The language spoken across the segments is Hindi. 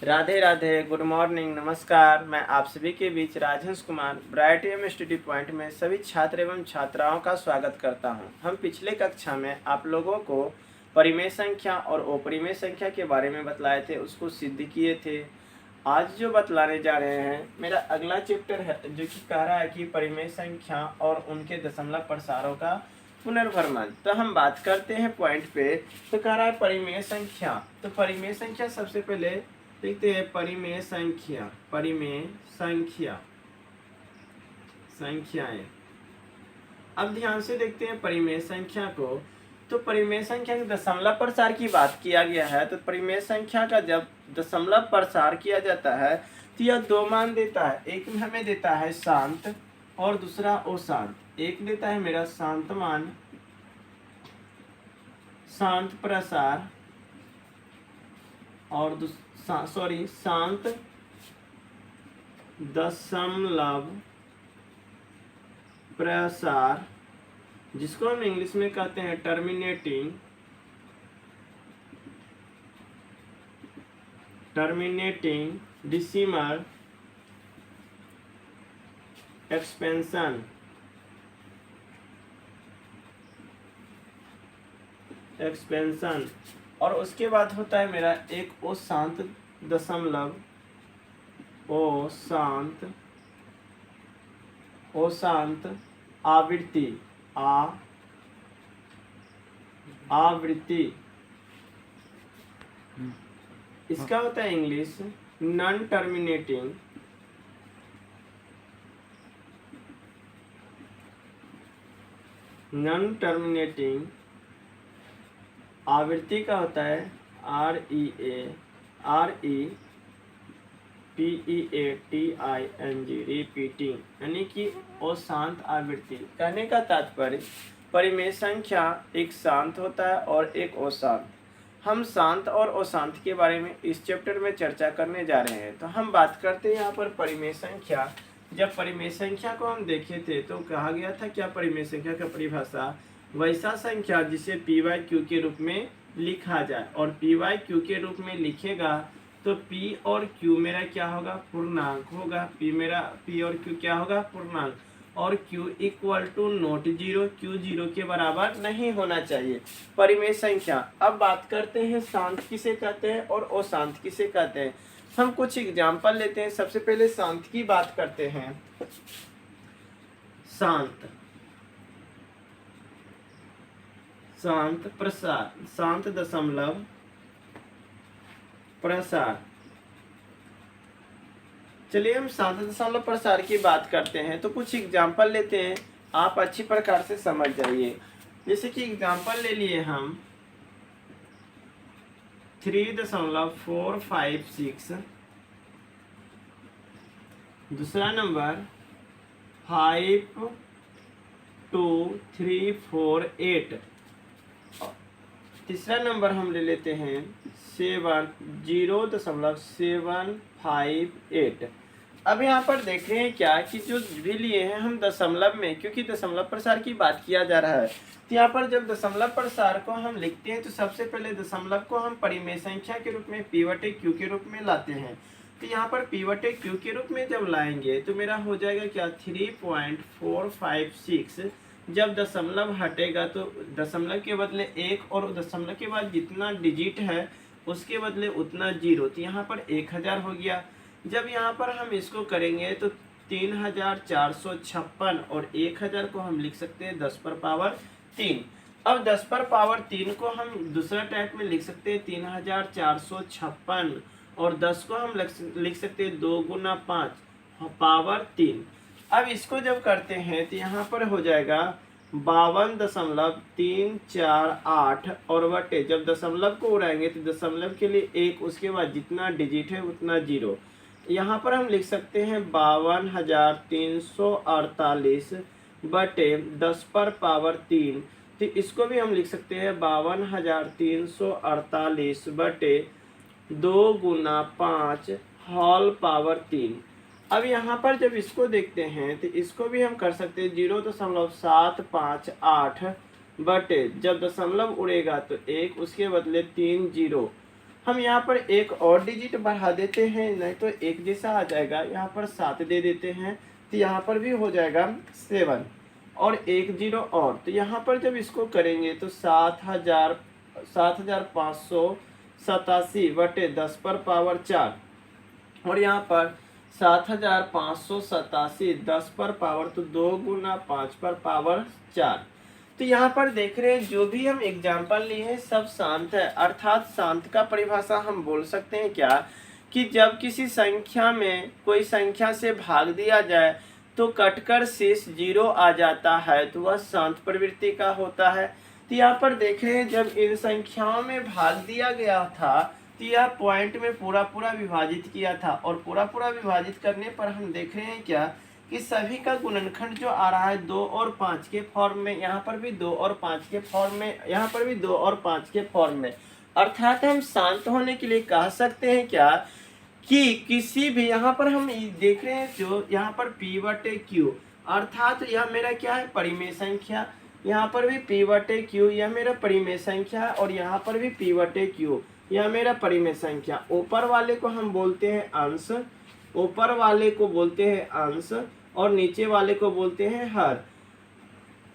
राधे राधे, गुड मॉर्निंग, नमस्कार। मैं आप सभी के बीच Rajhans Kumar bright M study point में सभी छात्र एवं छात्राओं का स्वागत करता हूं। हम पिछले कक्षा में आप लोगों को परिमेय संख्या और अपरिमेय संख्या के बारे में बतलाए थे, उसको सिद्ध किए थे। आज जो बतलाने जा रहे हैं मेरा अगला चैप्टर है, जो कि कह रहा है कि परिमेय संख्या और उनके दशमलव प्रसारों का पुनर्भ्रमण। तो हम बात करते हैं पॉइंट पे। तो कह रहा है परिमेय संख्या। तो परिमेय संख्या सबसे पहले देखते हैं परिमेय संख्या संख्याएं। अब ध्यान से देखते हैं परिमेय संख्या को। तो परिमेय संख्या के दशमलव प्रसार की बात किया गया है। तो परिमेय संख्या का जब दशमलव प्रसार किया जाता है तो यह दो मान देता है। एक में हमें देता है शांत और दूसरा अशांत। एक देता है मेरा शांत मान, शांत प्रसार, और शांत दशमलव प्रसार, जिसको हम इंग्लिश में कहते हैं टर्मिनेटिंग डेसिमल एक्सपेंशन। और उसके बाद होता है मेरा एक अशांत दशमलव, अशांत आवृत्ति। इसका होता है इंग्लिश नॉन टर्मिनेटिंग। आवृत्ति का होता है REPEATING, रिपीटिंग, यानी कि अशांत आवृत्ति। कहने का तात्पर्य परिमेय संख्या एक शांत होता है और एक अशांत। हम शांत और अशांत के बारे में इस चैप्टर में चर्चा करने जा रहे हैं। तो हम बात करते हैं यहाँ पर परिमेय संख्या। जब परिमेय संख्या को हम देखे थे तो कहा गया था क्या परिमेय संख्या का परिभाषा, वैसा संख्या जिसे PQ के रूप में लिखा जाए। और PQ के रूप में लिखेगा तो P और Q मेरा क्या होगा, पूर्णांक होगा। P और Q क्या होगा, पूर्णांक। और Q equal to not zero, Q zero के बराबर नहीं होना चाहिए। परिमेय संख्या। अब बात करते हैं शांत किसे कहते हैं और अशांत किसे कहते हैं। हम कुछ एग्जाम्पल लेते हैं। सबसे पहले शांत की बात करते हैं। शांत प्रसार, शांत दशमलव प्रसार। चलिए हम शांत दशमलव प्रसार की बात करते हैं। तो कुछ एग्जाम्पल लेते हैं, आप अच्छी प्रकार से समझ जाइए। जैसे कि एग्जाम्पल ले लिए हम 3.456, दूसरा नंबर 52348, तीसरा नंबर हम ले लेते हैं 0.758। अब यहाँ पर देख रहे हैं क्या कि जो भी लिए हैं हम दशमलव में, क्योंकि दशमलव प्रसार की बात किया जा रहा है। तो यहाँ पर जब दशमलव प्रसार को हम लिखते हैं तो सबसे पहले दशमलव को हम परिमेय संख्या के रूप में P/Q के रूप में लाते हैं। तो यहाँ पर P/Q के रूप में जब लाएंगे तो मेरा हो जाएगा क्या, 3.456। जब दशमलव हटेगा तो दशमलव के बदले एक और दशमलव के बाद जितना डिजिट है उसके बदले उतना जीरो। तो यहाँ पर 1000 हो गया। जब यहाँ पर हम इसको करेंगे तो 3456 और 1000 को हम लिख सकते हैं 10⁻3। अब 10⁻3 को हम दूसरा टाइप में लिख सकते हैं 3456 और 10 को हम लिख सकते हैं 2 × 5 पावर 3। अब इसको जब करते हैं तो यहाँ पर हो जाएगा 52.348 और बटे, जब दशमलव को उड़ाएंगे तो दशमलव के लिए एक, उसके बाद जितना डिजिट है उतना जीरो। यहाँ पर हम लिख सकते हैं 52,348 बटे 10⁻3। तो इसको भी हम लिख सकते हैं 52,348 बटे 2 × 5 होल पावर 3। अब यहाँ पर जब इसको देखते हैं तो इसको भी हम कर सकते हैं 0.758 बटे, जब दशमलव उड़ेगा तो एक, उसके बदले 3 जीरो। हम यहाँ पर एक और डिजिट बढ़ा देते हैं, नहीं तो एक जैसा आ जाएगा। यहाँ पर 7 दे देते हैं तो यहाँ पर भी हो जाएगा 7 और 1 0 और। तो यहाँ पर जब इसको करेंगे तो 7,587 बटे 10 पर पावर 4 और यहाँ पर 7,587 10 पर पावर तो 2 गुना 5 पर पावर 4। तो यहाँ पर देख रहे हैं जो भी हम एग्जाम्पल लिए हैं सब शांत है, अर्थात शांत का परिभाषा हम बोल सकते हैं क्या कि जब किसी संख्या में कोई संख्या से भाग दिया जाए तो कटकर शेष 0 आ जाता है तो वह शांत प्रवृत्ति का होता है। तो यहाँ पर देख रहे हैं जब इन संख्याओं में भाग दिया गया था तो यह पॉइंट में पूरा पूरा विभाजित किया था और पूरा पूरा विभाजित करने पर हम देख रहे हैं क्या कि सभी का गुणनखंड जो आ रहा है 2 और 5 के फॉर्म में, यहाँ पर भी 2 और 5 के फॉर्म में, यहाँ पर भी 2 और 5 के फॉर्म में। अर्थात हम शांत होने के लिए कह सकते हैं क्या कि किसी भी, यहाँ पर हम देख रहे हैं जो यहाँ पर P बटे Q, अर्थात यह मेरा क्या है परिमेय संख्या, यहाँ पर भी P बटे Q यह मेरा परिमेय संख्या और यहाँ पर भी P बटे Q यह मेरा परिमेय संख्या। ऊपर वाले को हम बोलते हैं अंश, ऊपर वाले को बोलते हैं अंश और नीचे वाले को बोलते हैं हर।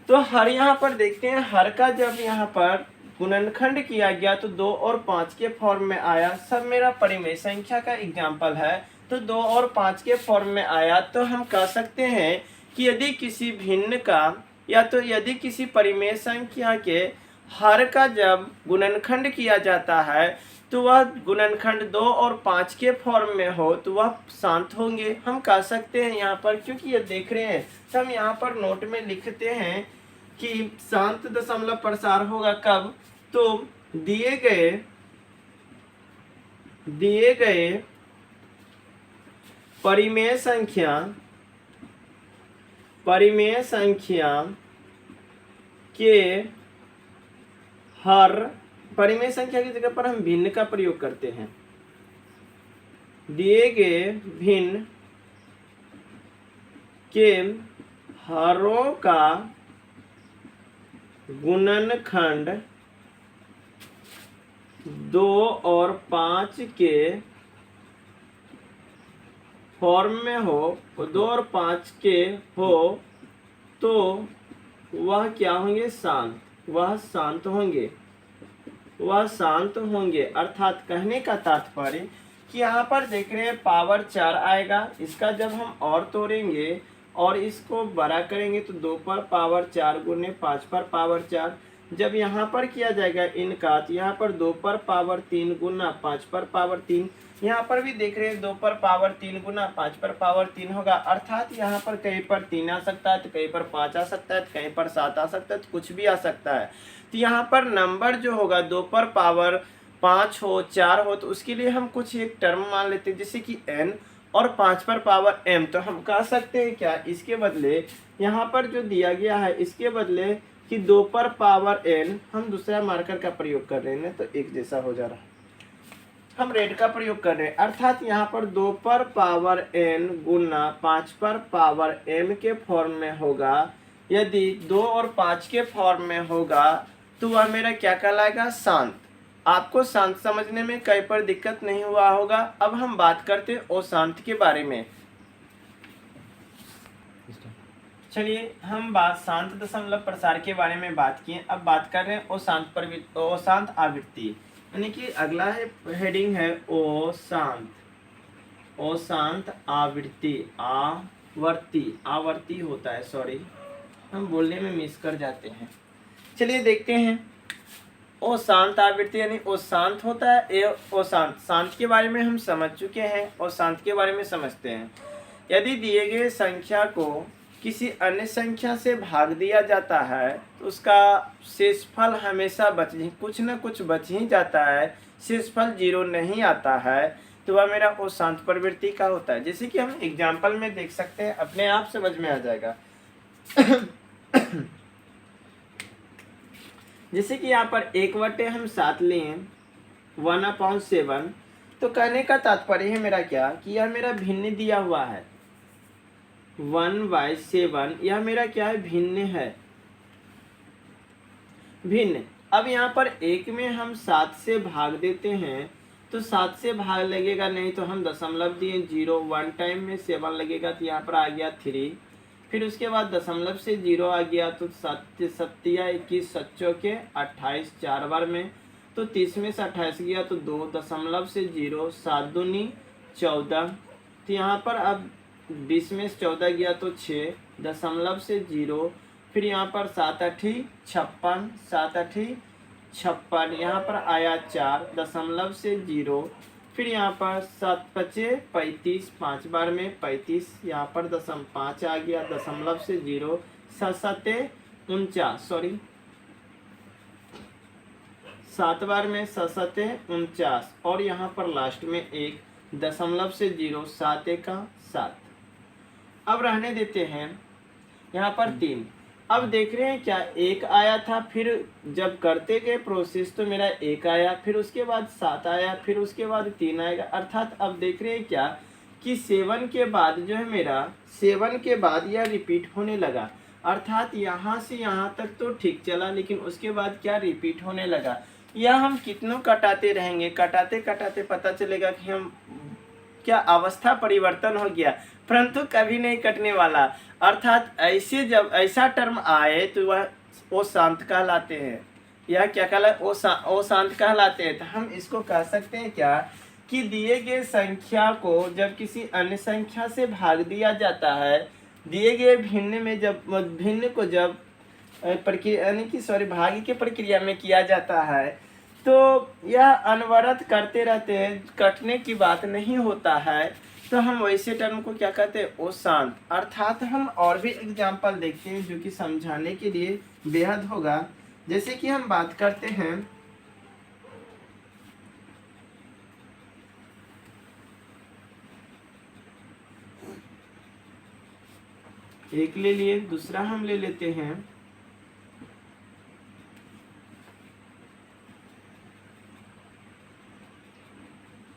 तो हर यहाँ पर देखते हैं हर का जब यहाँ पर गुणनखंड किया गया तो 2 और 5 के फॉर्म में आया, सब मेरा परिमेय संख्या का एग्जाम्पल है। तो 2 और 5 के फॉर्म में आया तो हम कह सकते हैं कि यदि किसी भिन्न का या तो यदि किसी परिमेय संख्या के हर का जब गुणनखंड किया जाता है तो वह गुणनखंड 2 और 5 के फॉर्म में हो तो वह शांत होंगे, हम कह सकते हैं यहाँ पर। क्योंकि ये देख रहे हैं तो हम यहाँ पर नोट में लिखते हैं कि शांत दशमलव प्रसार होगा कब, तो दिए गए परिमेय संख्या के हर, परिमेय संख्या की जगह पर हम भिन्न का प्रयोग करते हैं, दिए गए भिन्न के हरों का गुणनखंड 2 और 5 के फॉर्म में हो, 2 और 5 के हो तो वह क्या होंगे शांत, वह शांत होंगे। अर्थात कहने का तात्पर्य कि यहाँ पर देख रहे हैं पावर 4 आएगा, इसका जब हम और तोड़ेंगे और इसको बड़ा करेंगे तो 2 पर पावर 4 गुने 5 पर पावर 4। जब यहाँ पर किया जाएगा इनका तो यहाँ पर 2 पर पावर 3 गुना 5 पर पावर 3, यहाँ पर भी देख रहे हैं 2 पर पावर 3 गुना 5 पर पावर 3 होगा। अर्थात यहाँ पर कहीं पर 3 आ सकता है तो कहीं पर 5 आ सकता है तो कहीं पर 7 आ सकता है तो कुछ भी आ सकता है। तो यहाँ पर नंबर जो होगा 2 पर पावर 5 हो 4 हो तो उसके लिए हम कुछ एक टर्म मान लेते हैं जैसे कि n और 5 पर पावर m। तो हम कह सकते हैं क्या इसके बदले यहाँ पर जो दिया गया है इसके बदले कि 2 पर पावर n हम दूसरा मार्कर का प्रयोग कर रहे हैं तो एक जैसा हो जा रहा है, हम रेड का प्रयोग कर रहे हैं। अर्थात यहाँ पर 2 पर पावर n गुना 5 पर पावर m के फॉर्म में होगा। यदि 2 और 5 के फॉर्म में होगा तो वह मेरा क्या कहलाएगा शांत। आपको शांत समझने में कहीं पर दिक्कत नहीं हुआ होगा। अब हम बात करते हैं अशांत के बारे में। चलिए हम बात शांत दशमलव प्रसार के बारे में बात किए, अब बात कर रहे हैं अशांत आवृत्ति, यानी कि अगला है हेडिंग है अशांत आवृत्ति। आवर्ती होता है, सॉरी हम बोलने में मिस कर जाते हैं। चलिए देखते हैं अशांत आवृत्ति यानी अशांत होता है अशांत। शांत के बारे में हम समझ चुके हैं और शांत के बारे में समझते हैं। यदि दिए गए संख्या को किसी अन्य संख्या से भाग दिया जाता है तो उसका शेषफल हमेशा कुछ न कुछ बच ही जाता है, शेषफल 0 नहीं आता है, तो वह मेरा अशांत प्रवृत्ति का होता है। जैसे कि हम एग्जाम्पल में देख सकते हैं, अपने आप समझ में आ जाएगा। जैसे कि यहाँ पर 1/7 लें 1/7, तो कहने का तात्पर्य है मेरा क्या कि यह मेरा भिन्न दिया हुआ है 1/7, यह मेरा क्या है भिन्न है, भिन्न। अब यहाँ पर 1 में हम 7 से भाग देते हैं तो 7 से भाग लगेगा नहीं, तो हम दशमलव दिए 0, 1 टाइम में 7 लगेगा तो यहाँ पर आ गया 3। फिर उसके बाद दशमलव से 0 आ गया तो 7 सत्तिया 21, सच्चों के 28, 4 बार में, तो 30 में से 28 गया तो 2, दशमलव से 0, 7 दूनी 14, तो यहाँ पर अब 20 में से 14 गया तो 6, दशमलव से 0, फिर यहाँ पर 7 8 56, 7 8 56, यहाँ पर आया 4, दशमलव से 0, फिर यहाँ पर 7 5 35, 5 बार में 35, यहाँ पर 5 आ गया, दशमलव से 0, 7 7 49, सॉरी 7 बार में 7 7 49, और यहाँ पर लास्ट में 1, दशमलव से 0, 7 1 7। अब रहने देते हैं यहाँ पर 3। अब देख रहे हैं क्या 1 आया था, फिर जब करते गए प्रोसेस तो मेरा 1 आया, फिर उसके बाद 7 आया, फिर उसके बाद 3 आएगा। अर्थात अब देख रहे हैं क्या कि 7 के बाद जो है मेरा 7 के बाद यह रिपीट होने लगा। अर्थात यहाँ से यहाँ तक तो ठीक चला, लेकिन उसके बाद क्या रिपीट होने लगा। यह हम कितनों कटाते रहेंगे, कटाते कटाते पता चलेगा कि हम क्या अवस्था परिवर्तन हो गया, परंतु कभी नहीं कटने वाला। अर्थात ऐसे जब ऐसा टर्म आए तो वह ओ शांत कहलाते हैं। यह क्या कहलाते, ओ शांत कहलाते हैं। तो हम इसको कह सकते हैं क्या कि दिए गए संख्या को जब किसी अन्य संख्या से भाग दिया जाता है, दिए गए भिन्न में जब भिन्न को जब प्रक्रिया यानी कि भाग्य की प्रक्रिया में किया जाता है, तो यह अनवरत करते रहते हैं, कटने की बात नहीं होता है। तो हम वैसे टर्म को क्या कहते हैं, ओ शांत। अर्थात हम और भी एग्जाम्पल देखते हैं जो कि समझाने के लिए बेहद होगा। जैसे कि हम बात करते हैं एक ले लिए, दूसरा हम ले लेते हैं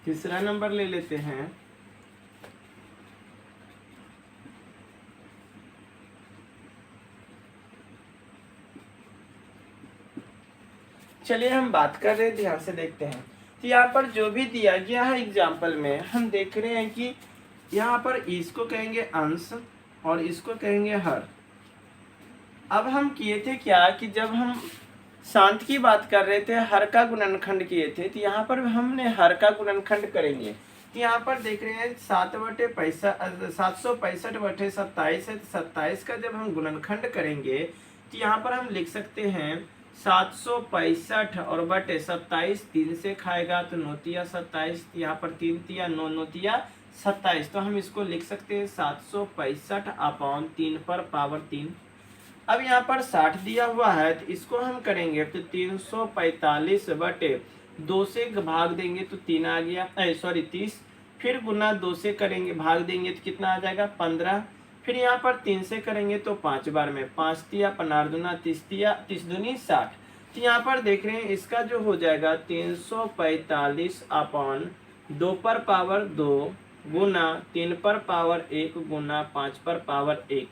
तीसरा नंबर ले लेते हैं। चलिए हम बात कर रहे हैं, ध्यान से देखते हैं। तो यहाँ पर जो भी दिया गया है एग्जाम्पल में, हम देख रहे हैं कि यहाँ पर इसको कहेंगे अंश और इसको कहेंगे हर। अब हम किए थे क्या कि जब हम शांत की बात कर रहे थे, हर का गुणनखंड किए थे, तो यहाँ पर हमने हर का गुणनखंड करेंगे। तो यहाँ पर देख रहे हैं 765/27 है, 27 का जब हम गुणनखंड करेंगे तो यहाँ पर हम लिख सकते हैं 765 और बटे 27, 3 से खाएगा तो 9 तिया 27, यहाँ पर 3 तिया 9, 9 तिया 27, तो हम इसको लिख सकते हैं 765/3 पर पावर 3। अब यहाँ पर 60 दिया हुआ है, तो इसको हम करेंगे तो 345 बटे 2 से भाग देंगे तो 3 आ गया, 30, फिर गुना 2 से करेंगे, भाग देंगे तो कितना आ जाएगा 15, फिर यहाँ पर 3 से करेंगे तो 5 बार में, 5 तिया 15 दूना 30 तिया 30 दूनी 60। तो यहाँ पर देख रहे हैं इसका जो हो जाएगा 345/2 पर पावर 2 गुना 3 पर पावर 1 गुना 5 पर पावर 1।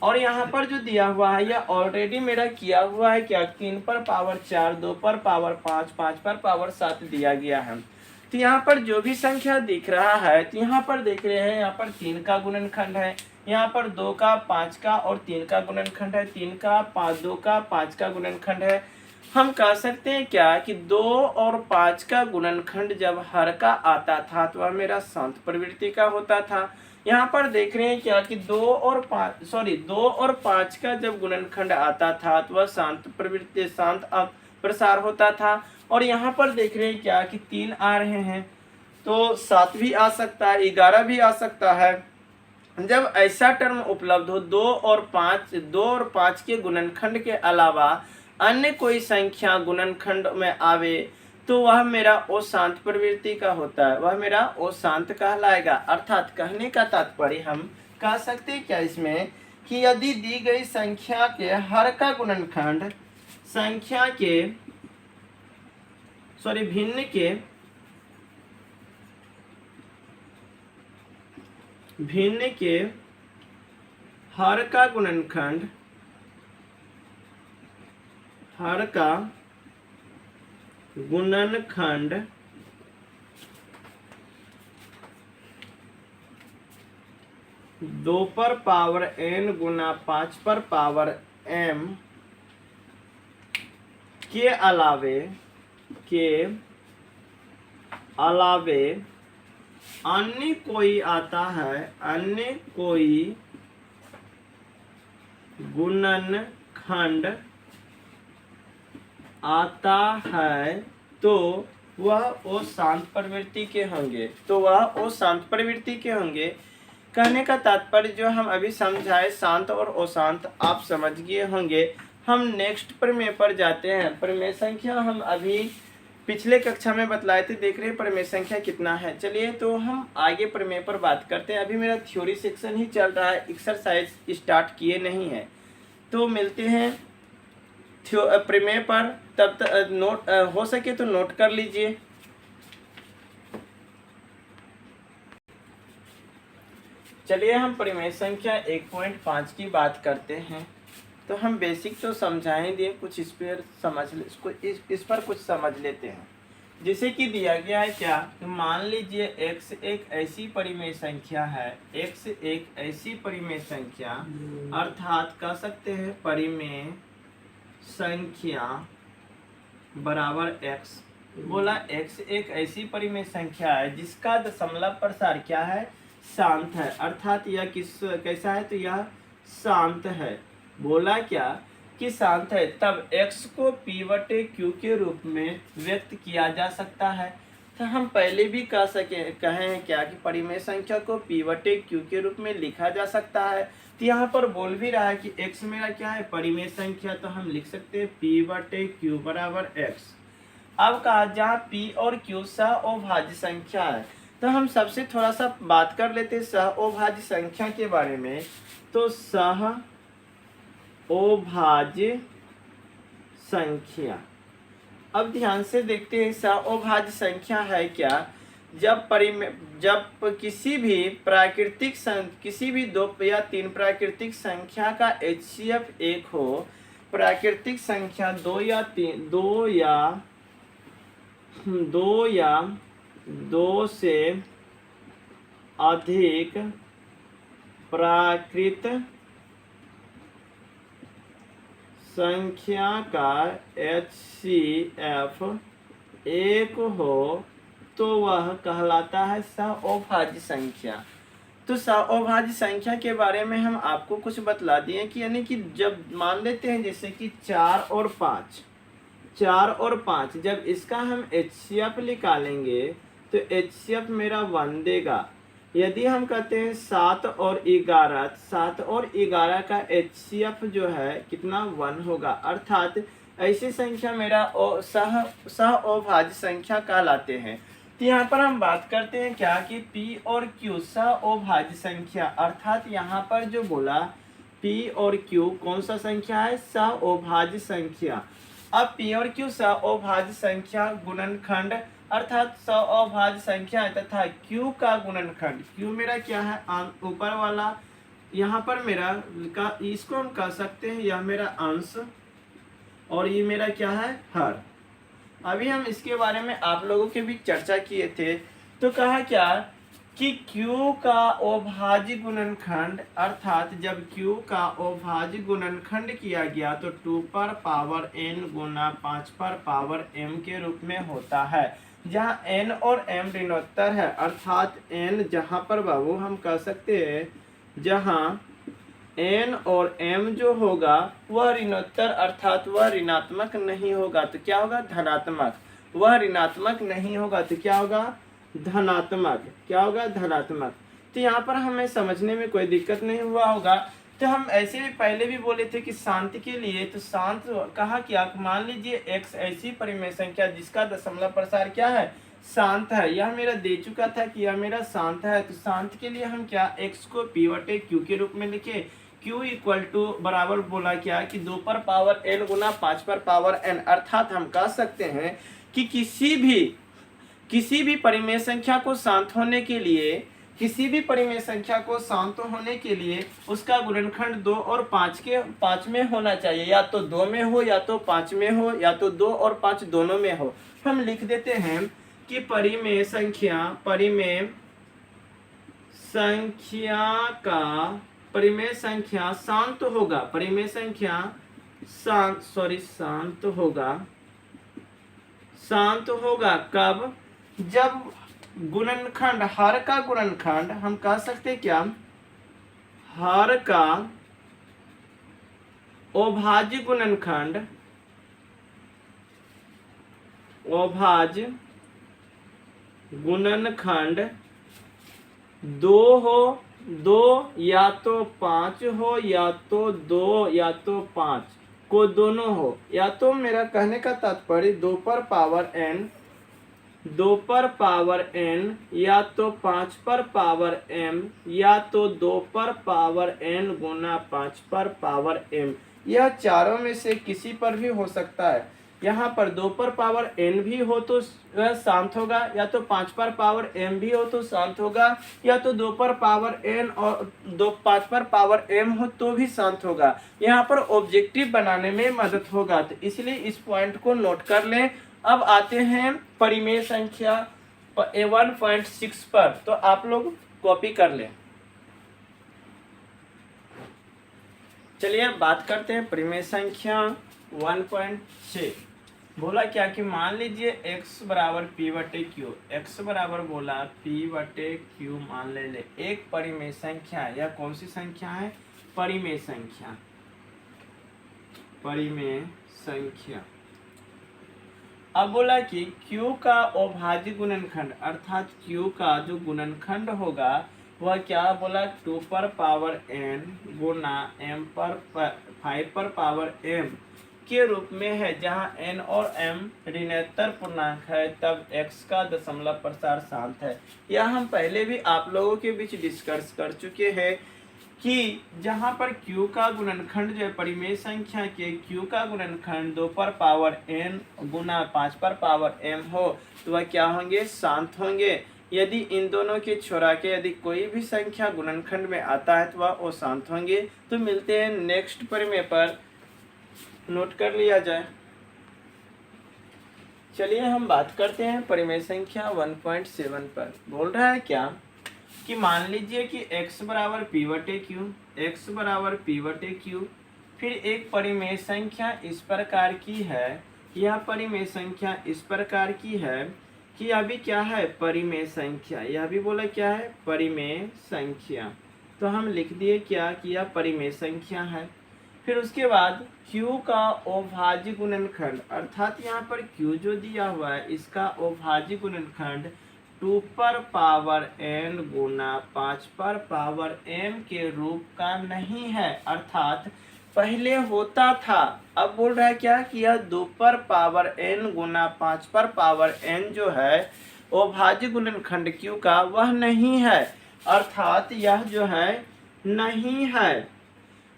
और यहाँ पर जो दिया हुआ है यह ऑलरेडी मेरा किया हुआ है क्या, 3 पर पावर 4, 2 पर पावर 5, 5 पर पावर 7 दिया गया है। तो यहाँ पर जो भी संख्या दिख रहा है, तो यहाँ पर देख रहे हैं यहाँ पर 3 का गुणनखंड है, यहाँ पर 2 का 5 का और 3 का गुणनखंड है, 3 का 5 2 का 5 का गुणनखंड है। हम कह सकते हैं क्या कि 2 और 5 का गुणनखंड जब हर का आता था तो वह मेरा शांत प्रवृत्ति का होता था। यहाँ पर देख रहे हैं क्या कि 2 और 5 का जब गुणनखंड आता था तो वह शांत प्रवृत्ति शांत प्रसार होता था। और यहाँ पर देख रहे हैं क्या कि 3 आ रहे हैं, तो 7 भी आ सकता है, 11 भी आ सकता है। जब ऐसा टर्म उपलब्ध हो 2 और 5 के गुणनखंड के अलावा अन्य कोई संख्या गुणनखंड में आवे तो वह मेरा ओ शांत प्रवृत्ति का होता है, वह मेरा ओ शांत कहलाएगा। अर्थात कहने का तात्पर्य हम कह सकते हैं क्या इसमें कि यदि दी गई संख्या के हर का गुणनखंड संख्या के भिन्न के हर का गुणनखंड 2 पर पावर n गुना 5 पर पावर m के अलावे अन्य कोई आता है, अन्य कोई गुणनखंड आता है तो वह अशांत प्रवृत्ति के होंगे, कहने का तात्पर्य जो हम अभी समझाए शांत और अशांत आप समझ गए होंगे। हम नेक्स्ट प्रमेय पर जाते हैं। प्रमेय संख्या हम अभी पिछले कक्षा में बतलाए थे, देख रहे हैं प्रमेय संख्या कितना है। चलिए तो हम आगे प्रमेय पर बात करते हैं। अभी मेरा थ्योरी सेक्शन ही चल रहा है, एक्सरसाइज स्टार्ट किए नहीं है। तो मिलते हैं प्रमेय पर, तब तक नोट हो सके तो नोट कर लीजिए। चलिए हम प्रमेय संख्या 1.5 की बात करते हैं। तो हम बेसिक तो समझा ही दिए, कुछ इस पर समझ ले, इस पर कुछ समझ लेते हैं। जैसे कि दिया गया है क्या, तो मान लीजिए x एक ऐसी परिमेय संख्या है, x एक ऐसी परिमेय संख्या अर्थात कह सकते हैं परिमेय संख्या बराबर x। बोला x एक ऐसी परिमेय संख्या है जिसका दशमलव प्रसार क्या है, शांत है, अर्थात यह कैसा है, तो यह शांत है। बोला क्या कि शांत है, तब x को p/q के रूप में व्यक्त किया जा सकता है। तो हम पहले भी कहे हैं क्या कि परिमेय संख्या को p/q के रूप में लिखा जा सकता है। तो यहाँ पर बोल भी रहा है कि x मेरा क्या है, परिमेय संख्या, तो हम लिख सकते हैं p/q बराबर x। अब कहा जहाँ p और q सह-अभाज्य संख्या है, तो हम सबसे थोड़ा सा बात कर लेते हैं सह-अभाज्य संख्या के बारे में। तो सह-अभाज्य संख्या, अब ध्यान से देखते हैं सह-अभाज्य संख्या है क्या, जब किसी भी 2 या 3 प्राकृतिक संख्या का HCF 1 हो, प्राकृतिक संख्या 2 या 2 से अधिक प्राकृत संख्या का HCF 1 हो तो वह कहलाता है सह-अभाज्य संख्या। तो सह-अभाज्य संख्या के बारे में हम आपको कुछ बतला दिए कि यानी कि जब मान लेते हैं जैसे कि 4 और 5, जब इसका हम HCF निकालेंगे तो HCF मेरा 1 देगा। यदि हम कहते हैं 7 और 11 का HCF जो है कितना, 1 होगा, अर्थात ऐसी संख्या मेरा सह-अभाज्य संख्या कहलाते हैं। तो यहाँ पर हम बात करते हैं क्या कि P और Q सह-अभाज्य संख्या, अर्थात यहाँ पर जो बोला P और Q कौन सा संख्या है, सह-अभाज्य संख्या। अब P और Q सह-अभाज्य संख्या गुणनखंड अर्थात सह-अभाज्य संख्या तथा Q का गुणनखंड, Q मेरा क्या है, ऊपर वाला, यहाँ पर मेरा इसको हम कह सकते हैं यह मेरा अंश और ये मेरा क्या है, हर। अभी हम इसके बारे में आप लोगों के भी चर्चा किए थे। तो कहा क्या कि Q का अभाज्य गुणनखंड, अर्थात जब Q का अभाज्य गुणनखंड किया गया तो 2 पर पावर n गुना 5 पर पावर m के रूप में होता है, जहाँ n और m ऋणोत्तर है, अर्थात n जहाँ पर बाबू हम कह सकते हैं जहाँ n और m जो होगा वह ऋणोत्तर अर्थात वह ऋणात्मक नहीं होगा तो क्या होगा, धनात्मक। वह ऋणात्मक नहीं होगा तो क्या होगा, धनात्मक। क्या होगा, धनात्मक। तो यहाँ पर हमें समझने में कोई दिक्कत नहीं हुआ होगा। तो हम ऐसे भी पहले भी बोले थे कि शांत के लिए, तो शांत कहा क्या, मान लीजिए x ऐसी परिमेय संख्या जिसका दशमलव प्रसार क्या है, शांत है। यह मेरा दे चुका था कि यह मेरा शांत है। तो शांत के लिए हम क्या, x को p/q के रूप में लिखे। q इक्वल टू बराबर बोला क्या कि 2 पर पावर n गुना 5 पर पावर n, अर्थात हम कह सकते हैं कि किसी भी परिमेय संख्या को शांत होने के लिए उसका गुणनखंड 2 और 5 में होना चाहिए, या तो 2 में हो या तो 5 में हो या तो 2 और 5 दोनों में हो। हम लिख देते हैं कि परिमेय संख्या का परिमेय संख्या शांत होगा, परिमेय संख्या शांत होगा, शांत होगा कब? जब गुणनखंड, हर का गुणनखंड, हम कह सकते क्या, हर का अभाज्य गुणनखंड, अभाज्य गुणनखंड 2 हो, 2 या तो 5 हो, या तो 2 या तो 5 को दोनों हो, या तो मेरा कहने का तात्पर्य 2 पर पावर n, 2 पर पावर n, या तो 5 पर पावर m, या तो 2 पर पावर n गुना 5 पर पावर m। यह चारों में से किसी पर भी हो सकता है। यहाँ पर 2 पर पावर n भी हो तो वह शांत होगा, या तो 5 पर पावर m भी हो तो शांत होगा, या तो 2 पर पावर n और 5 पर पावर m हो तो भी शांत होगा। यहाँ पर ऑब्जेक्टिव बनाने में मदद होगा, तो इसलिए इस पॉइंट को नोट कर लें। अब आते हैं परिमेय संख्या 1.6 पर, तो आप लोग कॉपी कर लें। चलिए बात करते हैं परिमेय संख्या 1.6। बोला क्या कि मान लीजिए x बराबर p बटे क्यू, x बराबर बोला p बटे क्यू मान ले एक परिमेय संख्या। यह कौन सी संख्या है? परिमेय संख्या, परिमेय संख्या। अब बोला कि q का अभाज्य गुणनखंड, अर्थात q का जो गुणनखंड होगा वह क्या बोला, 2 पर पावर n गुना m पर 5 पर पावर m के रूप में है। जहां n और m ऋणात्मक पूर्णांक है तब x का दशमलव प्रसार शांत है। यह हम पहले भी आप लोगों के बीच डिस्कस कर चुके हैं कि जहां पर q का गुणनखंड जो है परिमेय संख्या के q का गुणनखंड 2 पर पावर n गुना 5 पर पावर m हो तो वह क्या होंगे, शांत होंगे। यदि इन दोनों के छोड़ा के यदि कोई भी संख्या गुणनखंड में आता है तो वह अशांत होंगे। तो मिलते हैं नेक्स्ट परिमेय पर, नोट कर लिया जाए। चलिए हम बात करते हैं परिमेय संख्या 1.7 पर। बोल रहा है क्या कि मान लीजिए कि x बराबर p बटे क्यू, x बराबर p बटे क्यू, फिर एक परिमेय संख्या इस प्रकार की है, यह परिमेय संख्या इस प्रकार की है कि अभी क्या है, परिमेय संख्या। यह भी बोला क्या है, परिमेय संख्या। तो हम लिख दिए क्या कि यह परिमेय संख्या है। फिर उसके बाद q का अभाज्य गुणनखंड, अर्थात यहाँ पर q जो दिया हुआ है इसका अभाज्य गुणनखंड 2 पर पावर n गुना 5 पर पावर m के रूप का नहीं है, अर्थात पहले होता था। अब बोल रहा है क्या कि यह 2 पर पावर n गुना 5 पर पावर n जो है अभाज्य गुणनखंड q का वह नहीं है, अर्थात यह जो है नहीं है।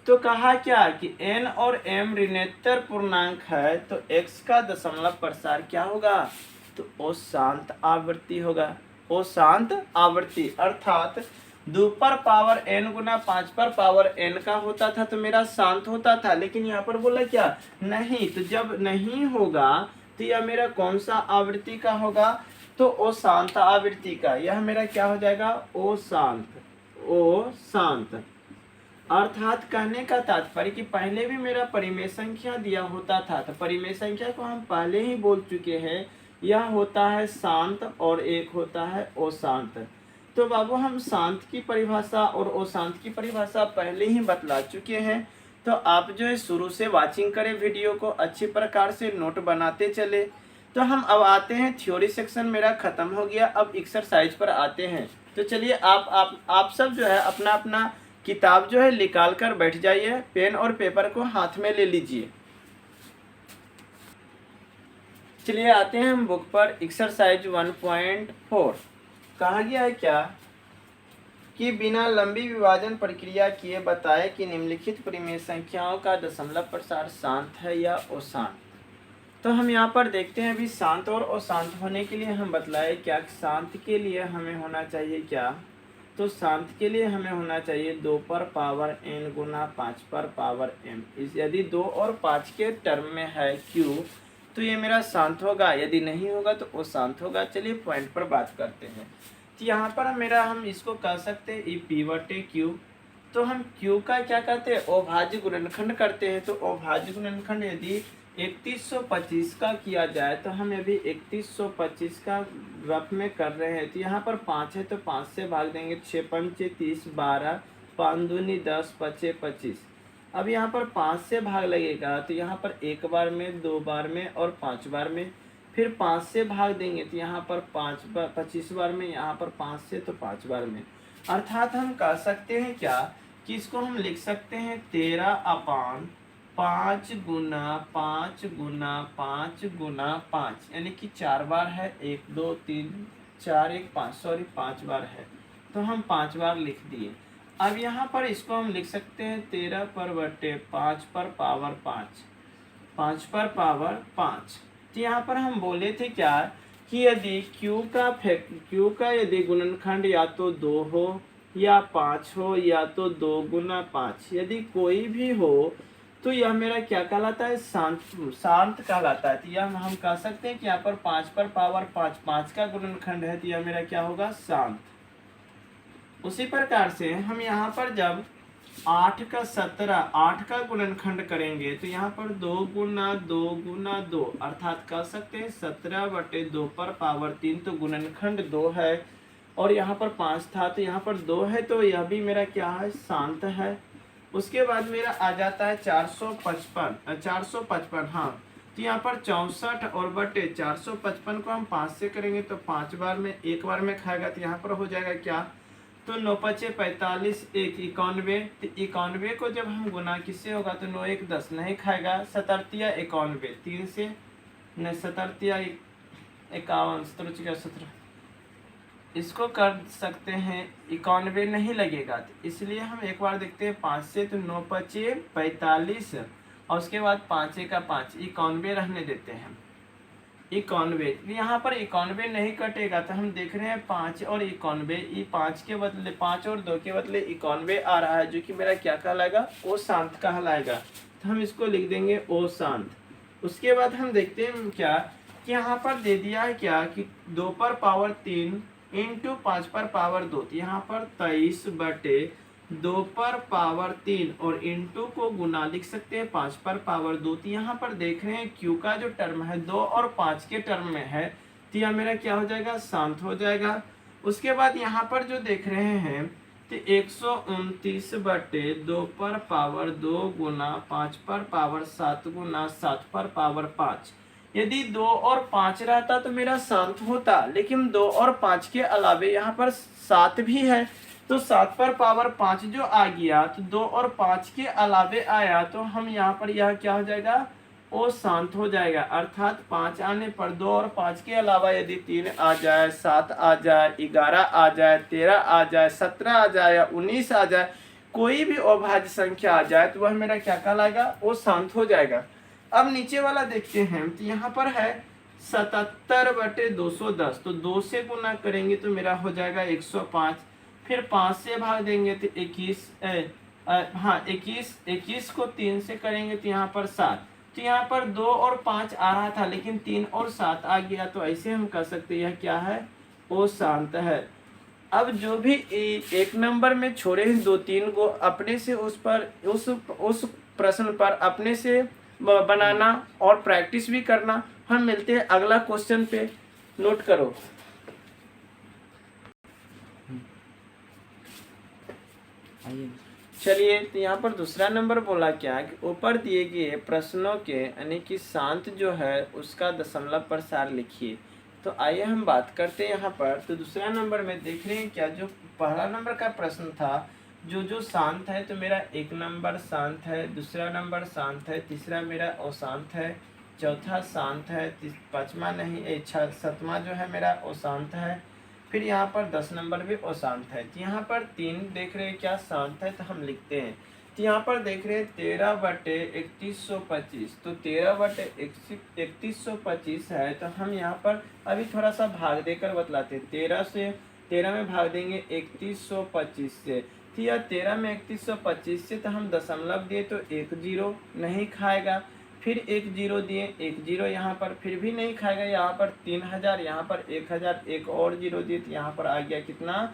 तो कहा क्या कि n और m ऋणात्मक पूर्णांक है तो x का दशमलव प्रसार क्या होगा, तो अशांत आवृत्ति होगा, अशांत आवृत्ति। अर्थात 2 पर पावर n गुना 5 पर पावर n का होता था तो मेरा शांत होता था, लेकिन यहाँ पर बोला क्या नहीं। तो जब नहीं होगा तो यह मेरा कौन सा आवृत्ति का होगा, तो अशांत आवृत्ति का। यह मेरा क्या हो जाएगा, अशांत, अशांत। अर्थात कहने का तात्पर्य कि पहले भी मेरा परिमेय संख्या दिया होता था, तो परिमेय संख्या को हम पहले ही बोल चुके हैं, यह होता है शांत और एक होता है अशांत। तो बाबू हम शांत की परिभाषा और अशांत की परिभाषा पहले ही बतला चुके हैं। तो आप जो है शुरू से वाचिंग करें वीडियो को, अच्छी प्रकार से नोट बनाते चले। तो हम अब आते हैं, थ्योरी सेक्शन मेरा खत्म हो गया, अब एक्सरसाइज पर आते हैं। तो चलिए आप सब जो है अपना अपना किताब जो है निकाल कर बैठ जाइए, पेन और पेपर को हाथ में ले लीजिए। चलिए आते हैं हम बुक पर। एक्सरसाइज 1.4 कहा गया है क्या कि बिना लंबी विभाजन प्रक्रिया किए बताए कि निम्नलिखित परिमेय संख्याओं का दशमलव प्रसार शांत है या अशांत। तो हम यहाँ पर देखते हैं अभी शांत और अशांत होने के लिए हम बतलाए क्या, शांत के लिए हमें होना चाहिए क्या, तो शांत के लिए हमें होना चाहिए 2 पर पावर n गुना 5 पर पावर m। यदि 2 और 5 के टर्म में है q तो ये मेरा शांत होगा, यदि नहीं होगा तो अशांत होगा। चलिए पॉइंट पर बात करते हैं। तो यहाँ पर हम इसको कह सकते हैं ई पी बटे क्यू। तो हम क्यू का क्या करते हैं, अभाज्य गुणनखंड करते हैं। तो अभाज्य गुणनखंड यदि 3125 का किया जाए तो हम अभी 3125 का रफ में कर रहे हैं। तो यहाँ पर 5 है तो 5 से भाग देंगे, 6 पंचे 30, 12, 5 दूनी 10, 5 25। अब यहाँ पर 5 से भाग लगेगा तो यहाँ पर एक बार में, दो बार में और 5 बार में। फिर 5 से भाग देंगे तो यहाँ पर 25 बार में, यहाँ पर 5 से तो 5 बार में। अर्थात हम कह सकते हैं क्या कि इसको हम लिख सकते हैं 13/5 गुना 5 गुना 5 गुना 5, यानी कि 4 बार है, 1 2 3 4 1 5, सॉरी 5 बार है, तो हम 5 बार लिख दिए। अब यहाँ पर इसको हम लिख सकते हैं 13 पर बटे 5 पर पावर 5, 5 पर पावर 5। तो यहाँ पर हम बोले थे क्या कि यदि Q का यदि गुणनखंड या तो 2 हो या 5 हो या तो 2 गुना 5, यदि कोई भी हो तो यह मेरा क्या कहलाता है, शांत कहलाता है। तो यह हम कह सकते हैं कि यहाँ पर 5 पर पावर 5 5 का गुणनखंड है, तो यह मेरा क्या होगा, शांत। उसी प्रकार से हम यहाँ पर जब 8 का 17 8 का गुणनखंड करेंगे तो यहाँ पर 2 गुना 2 गुना 2, अर्थात कह सकते हैं 17/2 पर पावर 3। तो गुणनखंड 2 है और यहाँ पर 5 था तो यहाँ पर 2 है, तो यह भी मेरा क्या है, शांत है। उसके बाद मेरा आ जाता है 455, हाँ। तो यहाँ पर 64 और बटे 455 को हम 5 से करेंगे तो 5 बार में, एक बार में खाएगा तो यहाँ पर हो जाएगा क्या, तो 9 5 45, 1 91। तो 91 को जब हम गुना किससे होगा तो 9 1 10, नहीं खाएगा, 17 91, 3 से नहीं, 17 51, 17, इसको कर सकते हैं, 91 नहीं लगेगा। तो इसलिए हम एक बार देखते हैं 5 से, तो 9 5 45 और उसके बाद 5 1 5, 91 रहने देते हैं, 91। यहाँ पर 91 नहीं कटेगा तो हम देख रहे हैं 5 और 91, ये 5 के बदले 5 और 2 के बदले 91 आ रहा है, जो कि मेरा क्या कहलाएगा, ओ शांत कहलाएगा। तो हम इसको लिख देंगे ओ शांत। उसके बाद हम देखते हैं क्या कि यहाँ पर दे दिया है क्या कि 2 पर पावर 3 इंटू 5 पर पावर 2, तो यहाँ पर 23/2 पर पावर 3 और इंटू को गुना लिख सकते हैं 5 पर पावर 2। तो यहाँ पर देख रहे हैं Q का जो टर्म है 2 और 5 के टर्म में है, तो यह मेरा क्या हो जाएगा, शांत हो जाएगा। उसके बाद यहाँ पर जो देख रहे हैं तो 129/2 पर पावर 2 गुना 5 पर पावर 7 गुना 7 पर पावर 5। यदि 2 और 5 रहता तो मेरा शांत होता, लेकिन 2 और 5 के अलावे यहाँ पर 7 भी है, तो 7 पर पावर 5 जो आ गया तो 2 और 5 के अलावे आया, तो हम यहाँ पर यह क्या हो जाएगा, वो शांत हो जाएगा। अर्थात 5 आने पर 2 और 5 के अलावा यदि 3 आ जाए, 7 आ जाए, 11 आ जाए, 13 आ जाए, 17 आ जाए या 19 आ जाए, कोई भी अभाज्य संख्या आ जाए तो वह मेरा क्या कहलाएगा, वो शांत हो जाएगा। अब नीचे वाला देखते हैं, तो यहाँ पर है 77/210, तो 2 से गुना करेंगे तो मेरा हो जाएगा 105। फिर 5 से भाग देंगे तो 21, हाँ 21 को 3 से करेंगे तो यहाँ पर 7। तो यहाँ पर 2 और 5 आ रहा था लेकिन 3 और 7 आ गया, तो ऐसे हम कह सकते हैं यह क्या है, वो शांत है। अब जो भी एक नंबर में छोड़े 2-3 को अपने से उस प्रश्न पर अपने से बनाना और प्रैक्टिस भी करना। हम मिलते हैं अगला क्वेश्चन पे, नोट करो। चलिए, तो यहाँ पर दूसरा नंबर बोला क्या कि ऊपर दिए गए प्रश्नों के यानी कि शांत जो है उसका दशमलव प्रसार लिखिए। तो आइए हम बात करते हैं यहाँ पर। तो दूसरा नंबर में देख रहे हैं क्या, जो पहला नंबर का प्रश्न था जो शांत है, तो मेरा 1 नंबर शांत है, दूसरा नंबर शांत है, तीसरा मेरा अशांत है, चौथा शांत है, पाँचवा नहीं, सातवां जो है मेरा अशांत है, फिर यहाँ पर 10 नंबर भी अशांत है। तो यहाँ पर 3 देख रहे हैं क्या शांत है, तो हम लिखते हैं। तो यहाँ पर देख रहे हैं 13/3125, तो 13/3125 है, तो हम यहाँ पर अभी थोड़ा सा भाग देकर बतलाते हैं। 13 में भाग देंगे 3125 से, तो यह 13 में 3125 से, तो हम दशमलव दिए तो 1 0 नहीं खाएगा। फिर एक जीरो दिए, एक जीरो यहाँ पर, फिर भी नहीं खाएगा, यहाँ पर 3000, यहाँ पर 1000, एक और जीरो दिए तो यहाँ पर आ गया कितना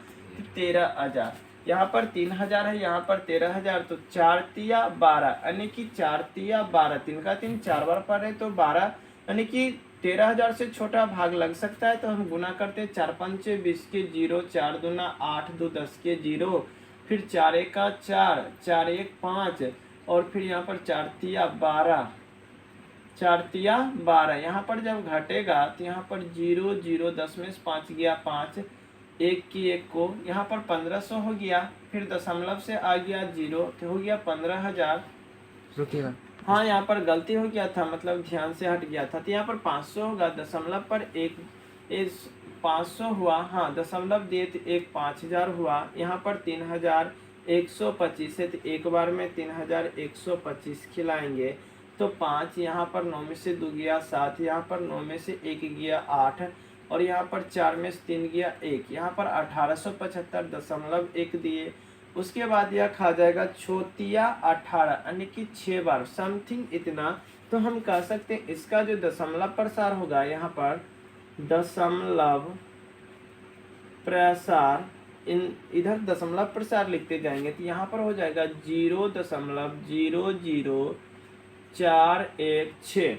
13000। यहाँ पर 3000 है, यहाँ पर 13000, तो 4 तिया 12, यानी कि 4 तिया 12, 3 का 3 4 बार पढ़े तो 12, यानी कि 13000 से छोटा भाग लग सकता है। तो हम गुना करते हैं, 4 पंचे 20 के जीरो, 4 दूना 8, 2 10 के जीरो, फिर 4 एक का 4, 4 एक 5, और फिर यहाँ पर 4 तिया 12, 4 तिया 12। यहाँ पर जब घटेगा तो यहाँ पर 0 0, 10 में से 5 गया 5, एक की एक को, यहाँ पर 1500 हो गया, फिर दशमलव से आ गया 0 तो हो गया 15000। रुकिएगा, हाँ यहाँ पर गलती हो गया था, मतलब ध्यान से हट गया था, तो यहाँ पर 500 होगा, दशमलव पर एक 500 हुआ, हाँ दशमलव दिए तो एक 5000 हुआ। यहाँ पर 3125 है, तो एक बार में 3125 खिलाएंगे तो 5, यहाँ पर 9 में से 2 गया 7, यहाँ पर 9 में से 1 गया 8, और यहाँ पर 4 में से 3 गया 1, यहाँ पर 1875.1 दिए। उसके बाद यह खा जाएगा छोतिया 18, यानी कि 6 बार समथिंग इतना। तो हम कह सकते हैं इसका जो दशमलव प्रसार होगा, यहाँ पर दशमलव प्रसार, इधर दशमलव प्रसार लिखते जाएंगे तो यहाँ पर हो जाएगा 0.00416।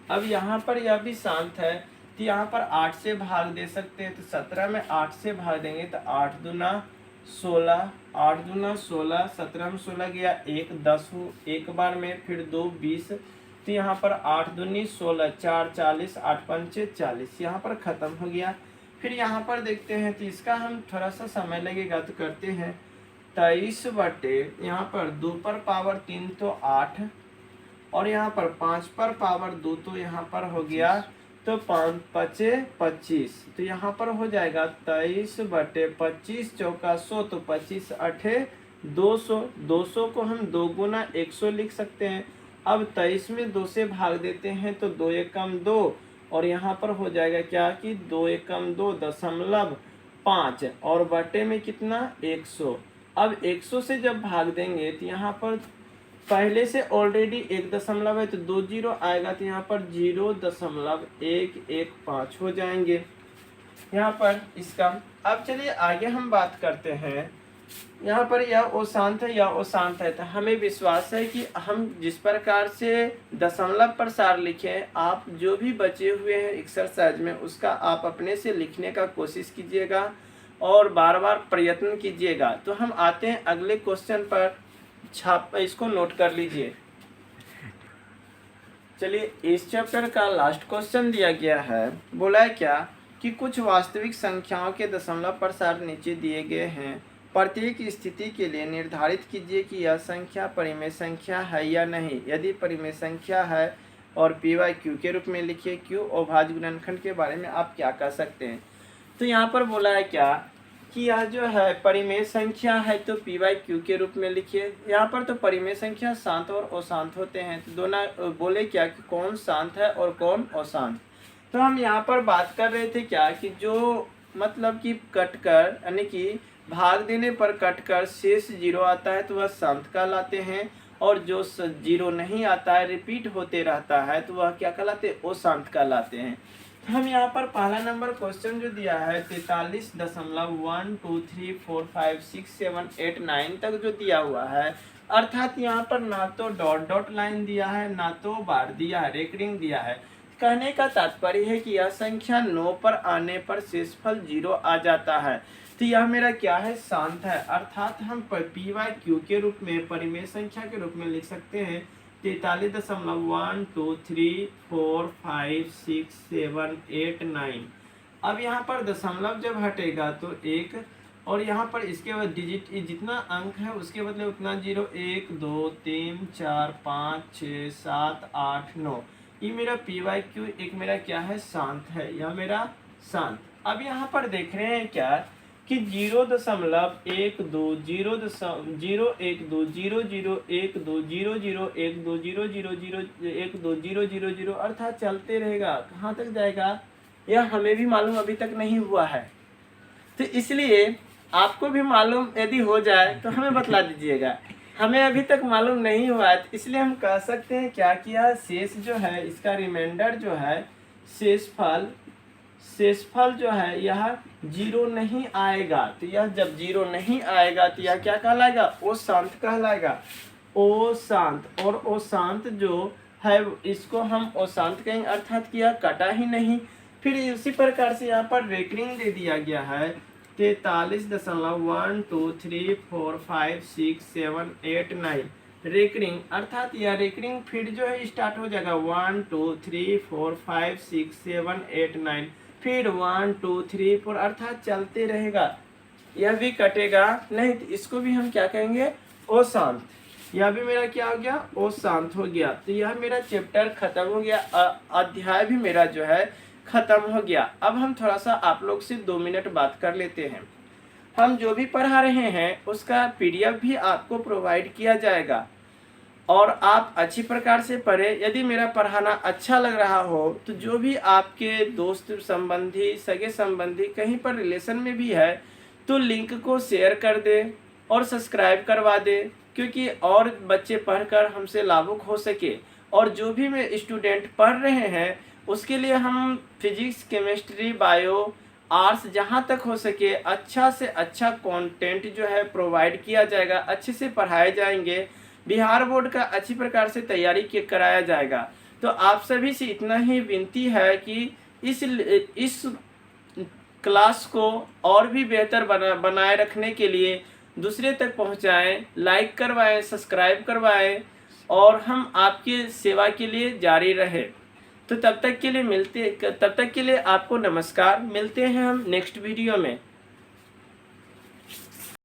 अब यहाँ पर यह भी शांत है, तो यहाँ पर 8 से भाग दे सकते हैं, तो 17 में 8 से भाग देंगे तो 8 दूना 16, 8 दूना 16, 17 में 16 गया 1, 10 एक बार में, फिर 2 20, तो यहाँ पर 8 दूनी 16, 4 40, 8 पंचे 40, यहाँ पर ख़त्म हो गया। फिर यहाँ पर देखते हैं, तो इसका हम थोड़ा सा समय लगेगा, तो करते हैं 23 बटे यहाँ पर 2 पर पावर 3 तो 8, और यहाँ पर 5 पर पावर 2 तो यहाँ पर हो गया तो 5 पचे 25, तो यहाँ पर हो जाएगा 23 बटे 25 चौका 100, तो 25 अठे 200, 200 को हम 2 गुना 100 लिख सकते हैं। अब 23 में 2 से भाग देते हैं तो 2 एकम 2, और यहाँ पर हो जाएगा क्या कि 2 एकम 2 दशमलव 5, और बटे में कितना 100। अब 100 से जब भाग देंगे तो यहाँ पर पहले से ऑलरेडी 1 दशमलव है, तो 2 जीरो आएगा, तो यहाँ पर 0.115 हो जाएंगे यहाँ पर इसका। अब चलिए आगे हम बात करते हैं, यहाँ पर यह अशांत है, यह अशांत है, तो हमें विश्वास है कि हम जिस प्रकार से दशमलव प्रसार लिखे, आप जो भी बचे हुए हैं एक्सरसाइज में उसका आप अपने से लिखने का कोशिश कीजिएगा और बार बार प्रयत्न कीजिएगा। तो हम आते हैं अगले क्वेश्चन पर, इसको नोट कर लीजिए। चलिए इस चैप्टर का लास्ट क्वेश्चन दिया गया है, बोला है क्या कि कुछ वास्तविक संख्याओं के दशमलव प्रसार नीचे दिए गए हैं, प्रत्येक स्थिति के लिए निर्धारित कीजिए कि यह संख्या परिमेय संख्या है या नहीं। यदि परिमेय संख्या है और पी वाई क्यू के रूप में लिखिए। क्यू अभाज्य गुणनखंड के बारे में आप क्या कह सकते हैं। तो यहाँ पर बोला है क्या कि यह जो है परिमेय संख्या है तो पी वाई क्यू के रूप में लिखिए। यहाँ पर तो परिमेय संख्या शांत और अशांत होते हैं, तो दोनों बोले क्या कि कौन शांत है और कौन अशांत। तो हम यहाँ पर बात कर रहे थे क्या कि जो मतलब कि कटकर यानी कि भाग देने पर कटकर शेष 0 आता है तो वह शांत कहलाते हैं, और जो 0 नहीं आता है रिपीट होते रहता है तो वह क्या कहलाते हैं, अशांत कहलाते हैं। तो हम यहाँ पर पहला नंबर क्वेश्चन जो दिया है 43.123456789 तक जो दिया हुआ है, अर्थात यहाँ पर ना तो डॉट डॉट लाइन दिया है ना तो बार दिया है, रेकरिंग दिया है। कहने का तात्पर्य है कि यह संख्या 9 पर आने पर शेषफल 0 आ जाता है, तो यह मेरा क्या है, शांत है। अर्थात हम पी वाई क्यू के रूप में परिमेय संख्या के रूप में लिख सकते हैं 43.123456789। अब यहाँ पर दशमलव जब हटेगा तो 1, और यहाँ पर इसके बाद डिजिट जितना अंक है उसके बदले उतना 0, 1 2 3 4 5 6 7 8 9। ये मेरा पी वाई क्यू एक मेरा क्या है, शांत है, यह मेरा शांत। अब यहाँ पर देख रहे हैं क्या कि 0.12 अर्थात चलते रहेगा, कहाँ तक जाएगा यह हमें भी मालूम अभी तक नहीं हुआ है। तो इसलिए आपको भी मालूम यदि हो जाए तो हमें बतला दीजिएगा। हमें अभी तक मालूम नहीं हुआ है, इसलिए हम कह सकते हैं क्या किया, शेष जो है इसका रिमाइंडर जो है शेषफल जो है यह 0 नहीं आएगा। तो यह जब 0 नहीं आएगा तो यह क्या कहलाएगा, अशांत कहलाएगा, अशांत। और अशांत जो है इसको हम अशांत कहेंगे, अर्थात कि यह कटा ही नहीं। फिर इसी प्रकार से यहाँ पर रेकरिंग दे दिया गया है 43.1 2 3 4 5 6 7 8 9 रेकरिंग, अर्थात यह रेकरिंग फिर जो है स्टार्ट हो जाएगा 1 2 3 4 5 6 7 8 9, फिर 1 2 3 4 अर्थात चलते रहेगा, यह भी कटेगा नहीं। तो इसको भी हम क्या कहेंगे, अशांत। यह भी मेरा क्या हो गया, अशांत हो गया। तो यह मेरा चैप्टर खत्म हो गया, अध्याय भी मेरा जो है खत्म हो गया। अब हम थोड़ा सा आप लोग से 2 मिनट बात कर लेते हैं। हम जो भी पढ़ा रहे हैं उसका PDF भी आपको प्रोवाइड किया जाएगा और आप अच्छी प्रकार से पढ़ें। यदि मेरा पढ़ाना अच्छा लग रहा हो तो जो भी आपके दोस्त संबंधी सगे संबंधी कहीं पर रिलेशन में भी है तो लिंक को शेयर कर दे और सब्सक्राइब करवा दे, क्योंकि और बच्चे पढ़कर हमसे लाभुक हो सके। और जो भी मैं स्टूडेंट पढ़ रहे हैं उसके लिए हम फिजिक्स, केमिस्ट्री, बायो, आर्ट्स जहाँ तक हो सके अच्छा से अच्छा कंटेंट जो है प्रोवाइड किया जाएगा, अच्छे से पढ़ाए जाएंगे, बिहार बोर्ड का अच्छी प्रकार से तैयारी कराया जाएगा। तो आप सभी से इतना ही विनती है कि इस क्लास को और भी बेहतर बनाए रखने के लिए दूसरे तक पहुंचाएं, लाइक करवाएं, सब्सक्राइब करवाएं और हम आपकी सेवा के लिए जारी रहे। तो तब तक के लिए आपको नमस्कार। मिलते हैं हम नेक्स्ट वीडियो में।